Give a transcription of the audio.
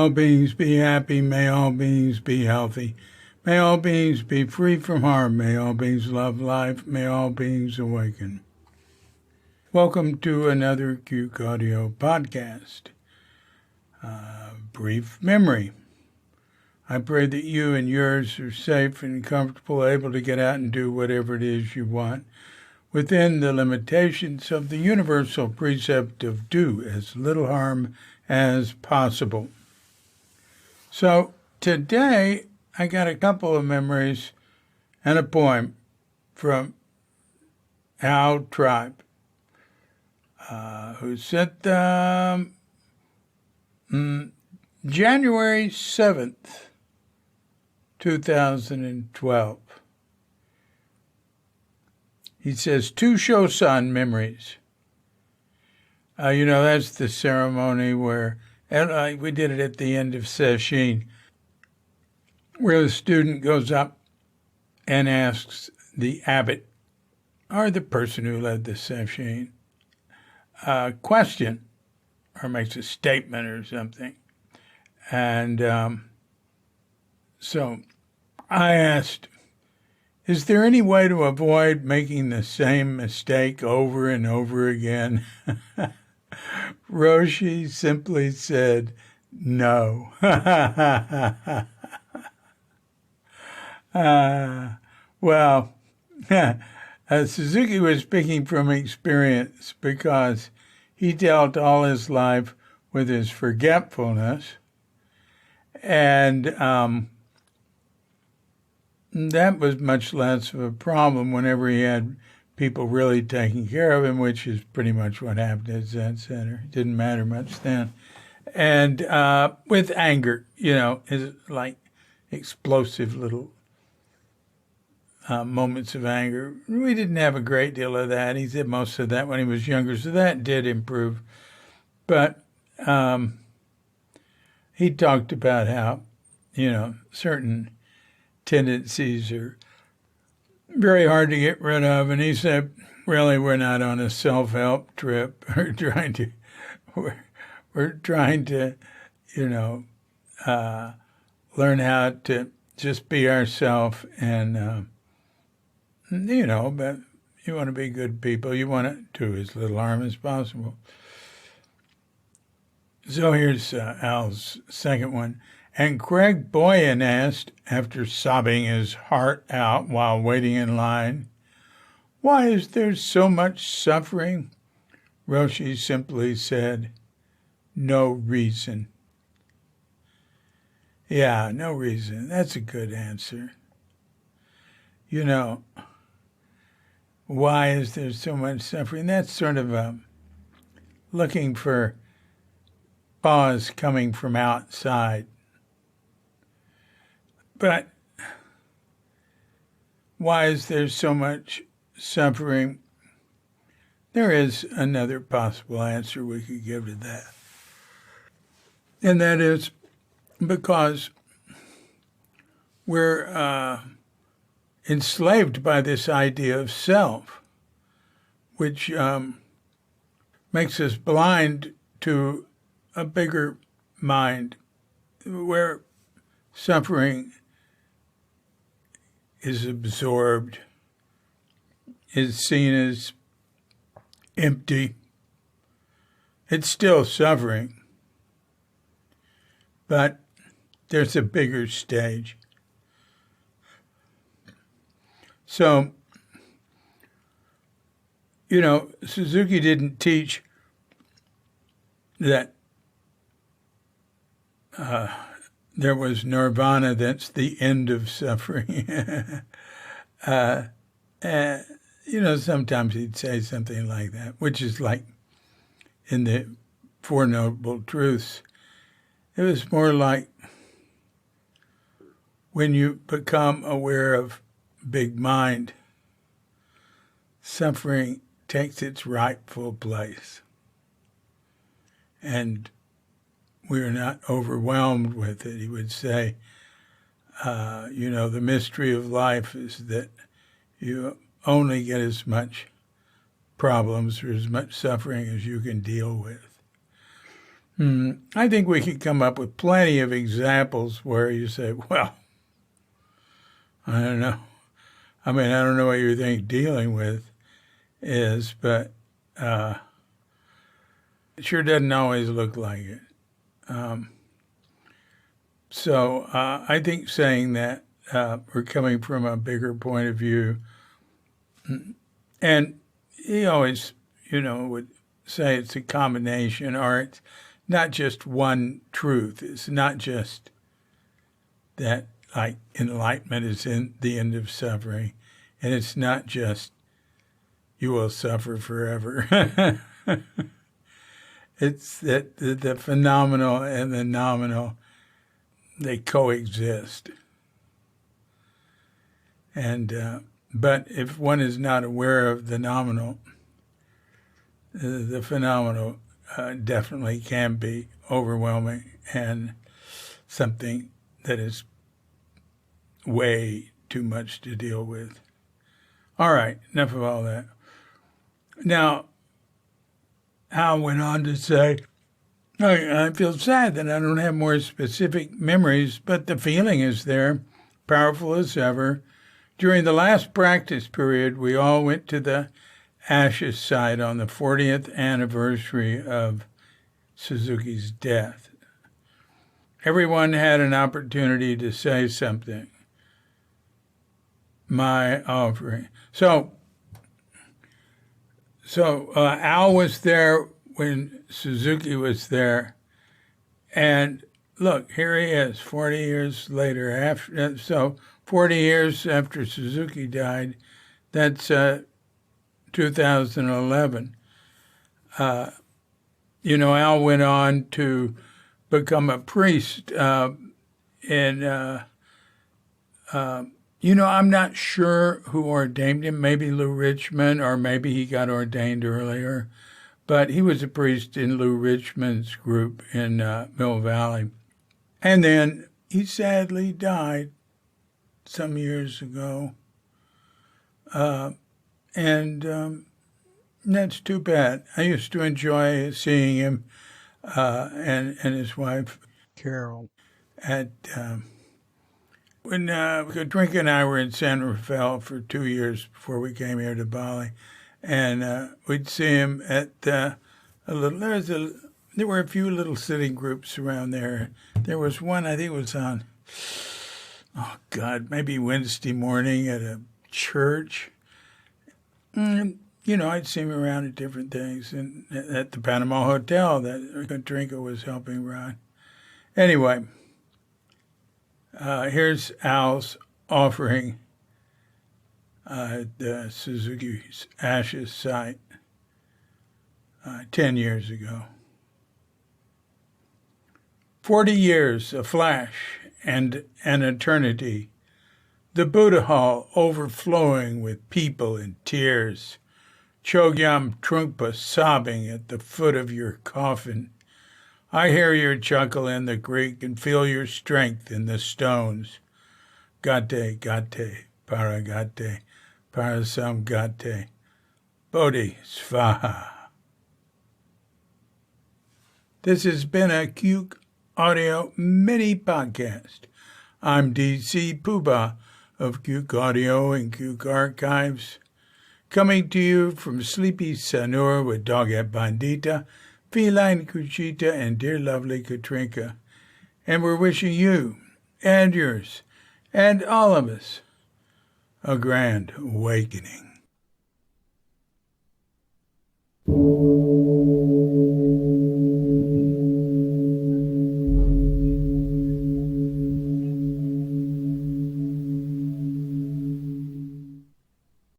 all beings be happy. May all beings be healthy. May all beings be free from harm. May all beings love life. May all beings awaken. Welcome to another Cuke Audio podcast. Brief memory. I pray that you and yours are safe and comfortable, able to get out and do whatever it is you want within the limitations of the universal precept of do as little harm as possible. So today I got a couple of memories and a poem from Al Tribe, who sent them January 7th, 2012. He says, to Shosan memories. That's the ceremony where, we did it at the end of session, where the student goes up and asks the abbot, or the person who led the session, a question, or makes a statement or something. And so I asked, is there any way to avoid making the same mistake over and over again? Roshi simply said, no. Suzuki was speaking from experience because he dealt all his life with his forgetfulness, and that was much less of a problem whenever he had people really taking care of him, which is pretty much what happened at Zen Center. It didn't matter much then. And with anger, is like explosive little moments of anger. We didn't have a great deal of that. He did most of that when he was younger, so that did improve. But he talked about how, certain tendencies are very hard to get rid of. And he said, really, we're not on a self-help trip. We're trying to, learn how to just be ourselves. And, but you want to be good people. You want to do as little harm as possible. So here's Al's second one. And Craig Boyan asked, after sobbing his heart out while waiting in line, why is there so much suffering? Roshi simply said, no reason. Yeah, no reason. That's a good answer. Why is there so much suffering? That's sort of looking for cause coming from outside. But why is there so much suffering? There is another possible answer we could give to that. And that is because we're enslaved by this idea of self, which makes us blind to a bigger mind where suffering is absorbed, is seen as empty. It's still suffering, but there's a bigger stage. So, Suzuki didn't teach that there was nirvana, that's the end of suffering. Sometimes he'd say something like that, which is like in the Four Noble Truths. It was more like when you become aware of big mind, suffering takes its rightful place. And we're not overwhelmed with it. He would say, the mystery of life is that you only get as much problems or as much suffering as you can deal with. I think we could come up with plenty of examples where you say, well, I don't know. I mean, I don't know what you think dealing with is, but it sure doesn't always look like it. So I think saying that we're coming from a bigger point of view, and he always, would say it's a combination, or it's not just one truth. It's not just that, like, enlightenment is in the end of suffering, and it's not just you will suffer forever. It's that the phenomenal and the nominal, they coexist. And but if one is not aware of the nominal, the phenomenal definitely can be overwhelming and something that is way too much to deal with. All right, enough of all that. Now, Al went on to say, I feel sad that I don't have more specific memories, but the feeling is there, powerful as ever. During the last practice period, we all went to the ashes site on the 40th anniversary of Suzuki's death. Everyone had an opportunity to say something. My offering. So Al was there when Suzuki was there, and look, here he is, 40 years later. 40 years after Suzuki died, that's 2011. Al went on to become a priest, I'm not sure who ordained him, maybe Lou Richmond, or maybe he got ordained earlier, but he was a priest in Lou Richmond's group in Mill Valley. And then he sadly died some years ago. And that's too bad. I used to enjoy seeing him and his wife, Carol, at when Katrinka and I were in San Rafael for 2 years before we came here to Bali, and we'd see him at there were a few little sitting groups around there. There was one, I think it was on, maybe Wednesday morning at a church. And, I'd see him around at different things, and at the Panama Hotel that Katrinka was helping run. Anyway, here's Al's offering at the Suzuki's ashes site 10 years ago. 40 years, a flash, and an eternity. The Buddha Hall overflowing with people and tears. Chogyam Trungpa sobbing at the foot of your coffin. I hear your chuckle in the creek and feel your strength in the stones. Gate, gate, paragate, parasam gate, bodhi svaha. This has been a Cuke Audio mini podcast. I'm DC Puba of Cuke Audio and Cuke Archives, coming to you from sleepy Sanur with Dogette Bandita, feline Kuchita, and dear lovely Katrinka. And we're wishing you and yours and all of us a grand awakening.